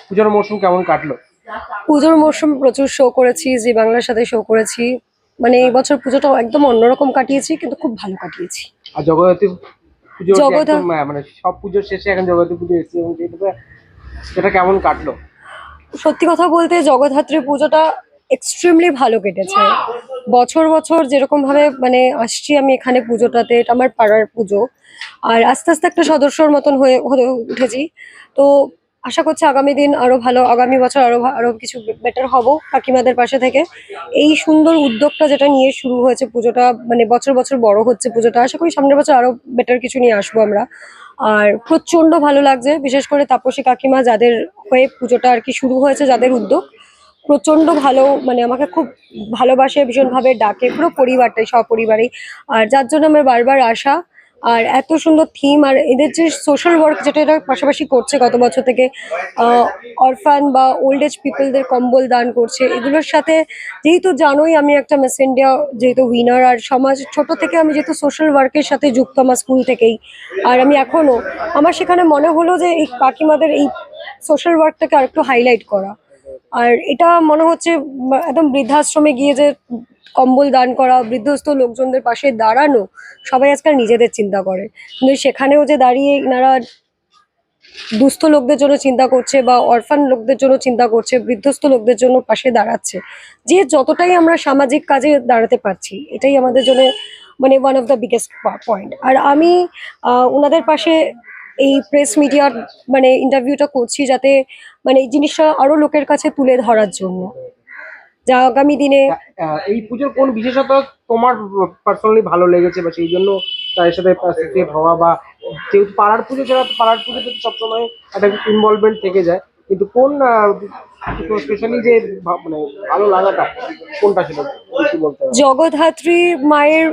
পুজোর মরশুম কেমন কাটলো? পুজোর মরশুম প্রচুর শো করেছি, জি বাংলার সাথে শো করেছি। মানে এই বছর পুজোটা একদম অন্যরকম কাটিয়েছি, কিন্তু খুব ভালো কাটিয়েছি। আর জগদ্ধাত্রী পুজো যে জগদ্ধা একদম মানে সব পুজোর শেষে এখন জগদ্ধাত্রী পুজো এসেছে এবং সেটা কেমন কাটলো? সত্যি কথা বলতে জগদ্ধাত্রী পুজোটা এক্সট্রিমলি ভালো কেটেছে। বছর বছর যেরকম ভাবে মানে আসছি আমি এখানে পুজোটাতে, এটা আমার পাড়ার পুজো। আর আস্তে আস্তে একটা সদস্যর মতন হয়ে হয়ে উঠেছি। তো আশা করছি আগামী দিন আরো ভালো, আগামী বছর আরো আরো কিছু বেটার হব কাকিমাদের পাশে থেকে। এই সুন্দর উদ্যোগটা যেটা নিয়ে শুরু হয়েছে পুজোটা, মানে বছর বছর বড় হচ্ছে পুজোটা, আশা করি সামনের বছর আরো বেটার কিছু নিয়ে আসবো আমরা। আর প্রচন্ড ভালো লাগছে, বিশেষ করে তাপসী কাকিমা যাদের হয়ে পুজোটা আর কি শুরু হয়েছে, যাদের উদ্যোগ প্রচন্ড ভালো, মানে আমাকে খুব ভালোবাসে, ভীষণভাবে ডাকে, পুরো পরিবারটাই, সপরিবারেই। আর যার জন্য আমার বারবার আসা। আর এত সুন্দর থিম, আর এদের যে সোশ্যাল ওয়ার্ক যেটা এরা পাশাপাশি করছে গত বছর থেকে, অরফান বা ওল্ড এজ পিপলদের কম্বল দান করছে, এগুলোর সাথে যেহেতু জানোই আমি একটা মিস ইন্ডিয়া যেহেতু উইনার, আর সমাজ ছোট থেকে আমি যেহেতু সোশ্যাল ওয়ার্কের সাথে যুক্ত আমার স্কুল থেকেই, আর আমি এখনো, আমার সেখানে মনে হলো যে এই কাকিমাদের এই সোশ্যাল ওয়ার্কটাকে আরেকটু হাইলাইট করা। আর এটা মনে হচ্ছে একদম বৃদ্ধাশ্রমে গিয়ে যে কম্বল দান করা, বৃদ্ধস্থ লোকজনদের পাশে দাঁড়ানো, সবাই আজকাল নিজেদের চিন্তা করে, কিন্তু সেখানেও যে দাঁড়িয়ে এনারা দুস্থ লোকদের জন্য চিন্তা করছে বা অরফান লোকদের জন্য চিন্তা করছে, বৃদ্ধস্থ লোকদের জন্য পাশে দাঁড়াচ্ছে। যে যতটাই আমরা সামাজিক কাজে দাঁড়াতে পারছি, এটাই আমাদের জন্য মানে one of the biggest point. আর আমি ওনাদের পাশে এই প্রেস মিডিয়ার মানে ইন্টারভিউটা করছি, যাতে মানে এই জিনিসটা আরো লোকের কাছে তুলে ধরার জন্য, যা আগামী দিনে। এই পুজোর কোন বিশেষত তোমার পার্সোনালি ভালো লেগেছে বা সেই জন্য তাদের সাথে অ্যাসোসিয়েট হওয়া, বা যেহেতু পাড়ার পুজো, যারা পাড়ার পুজোতে তো সবসময় একটা ইনভলভমেন্ট থেকে যায়, কিন্তু কোন স্পেশালি যে মানে ভালো লাগাটা কোনটা ছিল কি বলতে হবে? জগদ্ধাত্রী মায়ের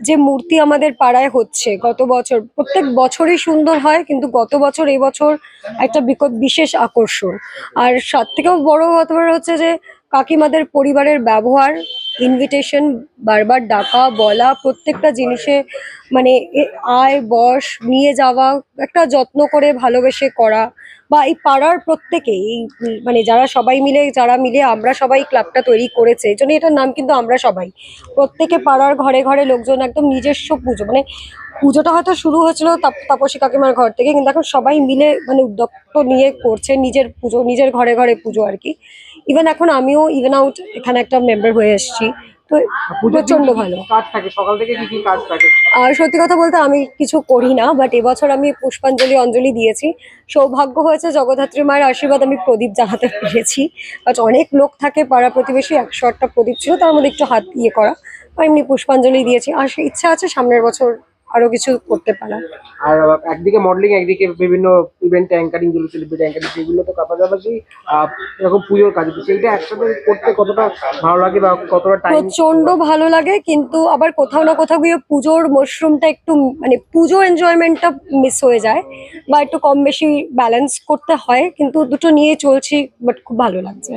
যে মূর্তি আমাদের পাড়ায় হচ্ছে গত বছর, প্রত্যেক বছরই সুন্দর হয়, কিন্তু গত বছর এই বছর একটা বিশেষ আকর্ষণ। আর সব থেকেও বড় ব্যাপার হচ্ছে যে কাকিমাদের পরিবারের ব্যবহার, ইনভিটেশন, বারবার ডাকা বলা, প্রত্যেকটা জিনিসে মানে আয় বস নিয়ে যাওয়া, একটা যত্ন করে ভালোবেসে করা। বা এই পাড়ার প্রত্যেকেই এই মানে যারা মিলে আমরা সবাই ক্লাবটা তৈরি করেছে, এই জন্য এটার নাম কিন্তু আমরা সবাই। প্রত্যেকে পাড়ার ঘরে ঘরে লোকজন একদম নিজস্ব পুজো, মানে পুজোটা হয়তো শুরু হয়েছিল তাপসী কাকিমার ঘর থেকে, কিন্তু এখন সবাই মিলে মানে উদ্যোগ নিয়ে করছে নিজের পুজো, নিজের ঘরে ঘরে পুজো আর কি। ইভেন এখন আমিও ইভেন আউট এখানে একটা মেম্বার হয়ে এসেছি। তো প্রচন্ড ভালো। কাজ থাকে সকাল থেকে, কি কি কাজ থাকে? আর সত্যি কথা বলতে আমি কিছু করি না, বাট এবছর আমি পুষ্পাঞ্জলি অঞ্জলি দিয়েছি। সৌভাগ্য হয়েছে জগদ্ধাত্রী মায়ের আশীর্বাদ আমি প্রদীপ জ্বালাতে পেরেছি। বাট অনেক লোক থাকে পাড়া প্রতিবেশী, 108টা প্রদীপ ছিল, তার মধ্যে একটু হাত ইয়ে করা, আর এমনি পুষ্পাঞ্জলি দিয়েছি। আর ইচ্ছা আছে সামনের বছর আরো কিছু করতে পারা। আর একদিকে মডেলিং, একদিকে বিভিন্ন ইভেন্ট অ্যাঙ্কারিং, যেগুলো সেলিব্রিটি অ্যাঙ্কারিং, সেগুলো তো পাশাপাশি এরকম পুজোর কাজ, তো সেইটা একসাথে করতে কতটা ভালো লাগে বা কতটা টাইম? প্রচন্ড ভালো লাগে, কিন্তু আবার কোথাও না কোথাও গিয়ে পুজোর মশরুমটা একটু মানে পুজো এনজয়মেন্টটা মিস হয়ে যায়, বা একটু কম বেশি ব্যালেন্স করতে হয়, কিন্তু দুটো নিয়ে চলছি, বাট খুব ভালো লাগছে।